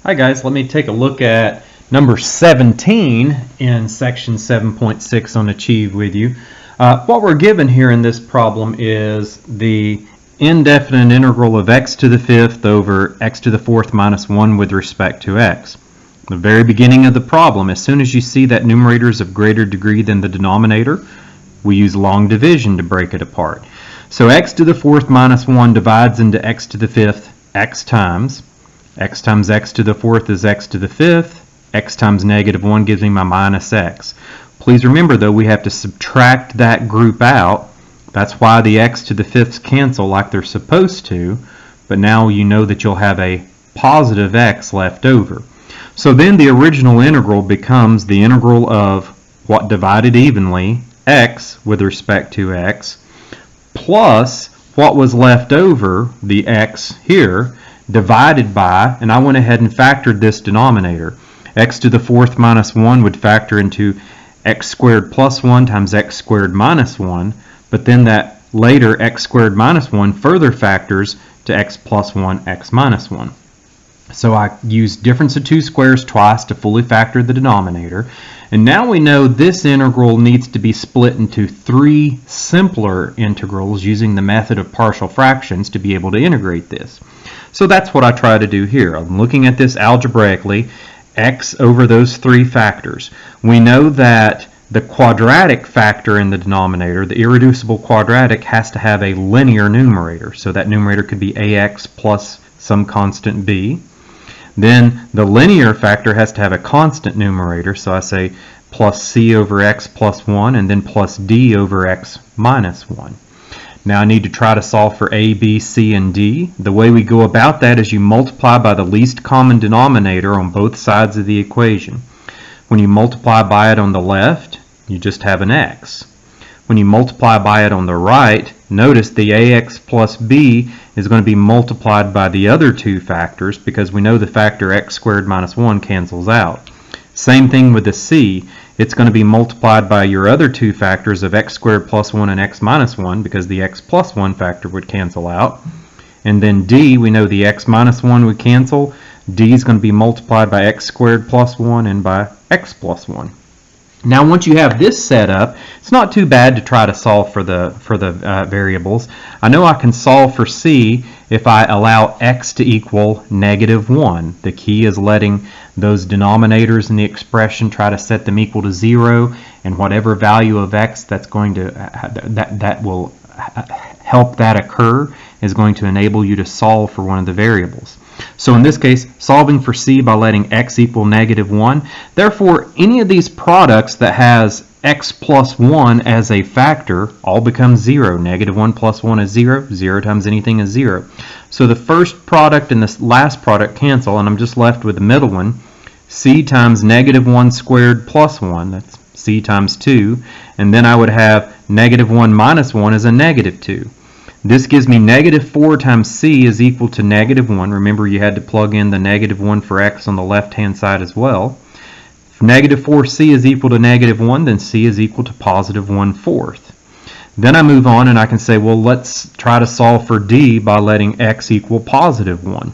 Hi guys, let me take a look at number 17 in section 7.6 on Achieve with you. What we're given here in this problem is the indefinite integral of x to the fifth over x to the fourth minus 1 with respect to x. The very beginning of the problem, as soon as you see that numerator is of greater degree than the denominator, we use long division to break it apart. So x to the fourth minus 1 divides into x to the fifth x times x to the fourth is x to the fifth. X times negative 1 gives me my minus x. Please remember though, we have to subtract that group out. That's why the x to the fifths cancel like they're supposed to. But now you know that you'll have a positive x left over. So then the original integral becomes the integral of what divided evenly, x with respect to x, plus what was left over, the x here, divided by, and I went ahead and factored this denominator. X to the fourth minus 1 would factor into x squared plus 1 times x squared minus 1, but then that later x squared minus 1 further factors to x plus 1, x minus 1. So I used difference of two squares twice to fully factor the denominator, and now we know this integral needs to be split into three simpler integrals using the method of partial fractions to be able to integrate this. So that's what I try to do here. I'm looking at this algebraically, x over those three factors. We know that the quadratic factor in the denominator, the irreducible quadratic, has to have a linear numerator. So that numerator could be ax plus some constant b. Then the linear factor has to have a constant numerator. So I say plus c over x plus 1 and then plus d over x minus 1. Now I need to try to solve for a, b, c, and d. The way we go about that is you multiply by the least common denominator on both sides of the equation. When you multiply by it on the left, you just have an x. When you multiply by it on the right, notice the ax plus b is going to be multiplied by the other two factors because we know the factor x squared minus 1 cancels out. Same thing with the c. It's going to be multiplied by your other two factors of x squared plus 1 and x minus 1 because the x plus 1 factor would cancel out. And then d, we know the x minus 1 would cancel. D is going to be multiplied by x squared plus 1 and by x plus 1. Now once you have this set up, it's not too bad to try to solve for the variables. I know I can solve for c if I allow x to equal negative 1. The key is letting those denominators in the expression try to set them equal to 0, and whatever value of x that's going to that will help that occur is going to enable you to solve for one of the variables. So in this case, solving for c by letting x equal negative 1. Therefore, any of these products that has x plus 1 as a factor all becomes 0. Negative 1 plus 1 is 0. 0 times anything is 0. So the first product and the last product cancel, and I'm just left with the middle one. C times negative 1 squared plus 1. That's c times 2. And then I would have negative 1 minus 1 is a negative 2. This gives me negative 4 times c is equal to negative 1. Remember, you had to plug in the negative 1 for x on the left-hand side as well. If negative 4c is equal to negative 1, then c is equal to positive 1/4. Then I move on and I can say, well, let's try to solve for d by letting x equal positive 1.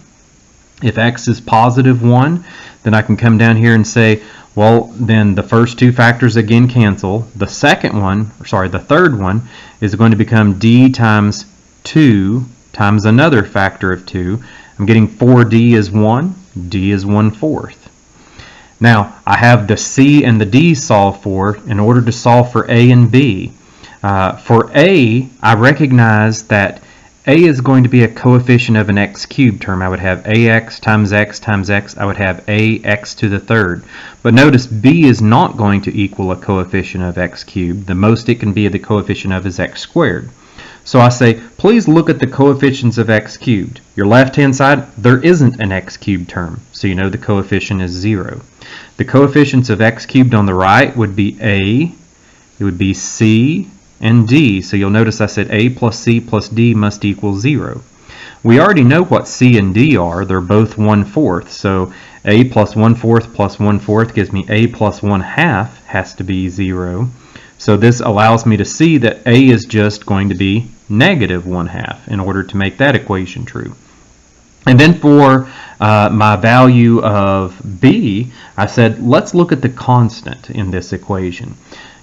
If x is positive 1, then I can come down here and say, well, then the first two factors again cancel. The third one is going to become d times 2 times another factor of 2. I'm getting 4d is 1, d is 1/4. Now, I have the c and the d solved for in order to solve for a and b. For a, I recognize that a is going to be a coefficient of an x cubed term. I would have ax times x times x. I would have ax to the third. But notice b is not going to equal a coefficient of x cubed. The most it can be the coefficient of is x squared. So I say, please look at the coefficients of x cubed. Your left-hand side, there isn't an x cubed term, so you know the coefficient is 0. The coefficients of x cubed on the right would be a, it would be c, and d. So you'll notice I said a plus c plus d must equal 0. We already know what c and d are. They're both 1/4. So a plus 1/4 plus 1/4 gives me a plus 1/2 has to be 0. So this allows me to see that a is just going to be negative 1/2 in order to make that equation true. And then for my value of b, I said, let's look at the constant in this equation.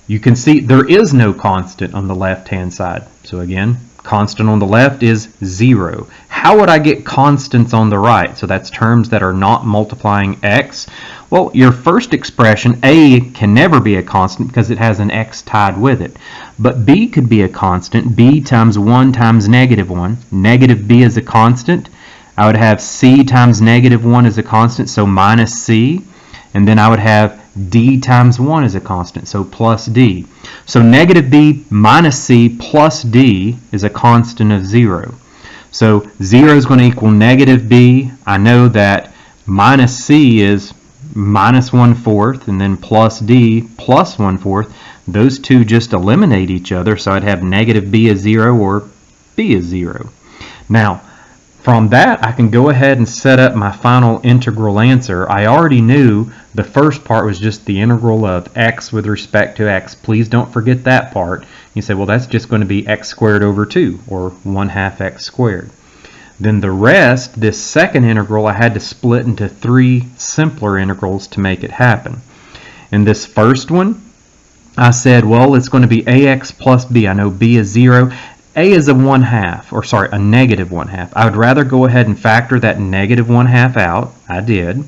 You can see there is no constant on the left-hand side. So again, constant on the left is 0. How would I get constants on the right? So that's terms that are not multiplying x. Well, your first expression, a, can never be a constant because it has an x tied with it. But b could be a constant. B times 1 times negative 1. Negative b is a constant. I would have c times negative 1 as a constant, so minus c. And then I would have d times 1 as a constant, so plus d. So negative b minus c plus d is a constant of 0. So 0 is going to equal negative b. I know that minus c is minus 1/4, and then plus d plus 1/4. Those two just eliminate each other, so I'd have negative b is 0 or b is 0. Now, from that, I can go ahead and set up my final integral answer. I already knew the first part was just the integral of x with respect to x. Please don't forget that part. You say, well, that's just going to be x squared over 2, or 1/2 x squared. Then the rest, this second integral, I had to split into 3 simpler integrals to make it happen. In this first one, I said, well, it's going to be ax plus b. I know b is 0. A is a negative 1/2. I would rather go ahead and factor that negative 1/2 out. I did.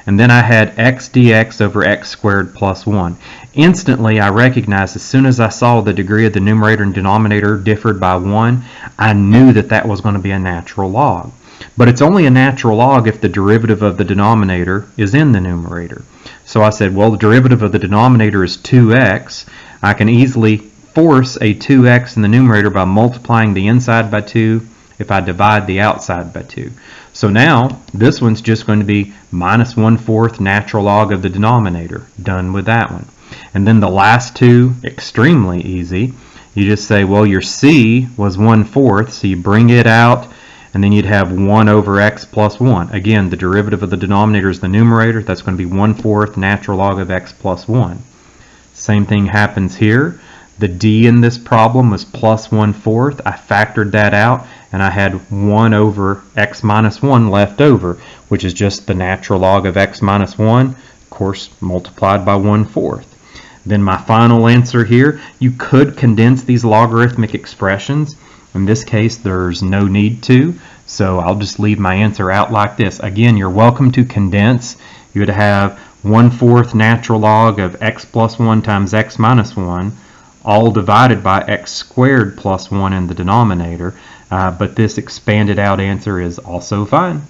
And then I had x dx over x squared plus 1. Instantly, I recognized as soon as I saw the degree of the numerator and denominator differed by 1, I knew that that was going to be a natural log. But it's only a natural log if the derivative of the denominator is in the numerator. So I said, well, the derivative of the denominator is 2x. I can easily force a 2x in the numerator by multiplying the inside by 2 if I divide the outside by 2. So now this one's just going to be minus 1/4 natural log of the denominator. Done with that one. And then the last two, extremely easy. You just say, well, your c was 1/4, so you bring it out, and then you'd have 1 over x plus 1. Again, the derivative of the denominator is the numerator. That's going to be 1/4 natural log of x plus 1. Same thing happens here. The d in this problem was plus 1/4. I factored that out, and I had 1 over x minus 1 left over, which is just the natural log of x minus 1, of course, multiplied by 1/4. Then my final answer here, you could condense these logarithmic expressions. In this case, there's no need to, so I'll just leave my answer out like this. Again, you're welcome to condense. You would have 1/4 natural log of x plus 1 times x minus 1, all divided by x squared plus 1 in the denominator, but this expanded out answer is also fine.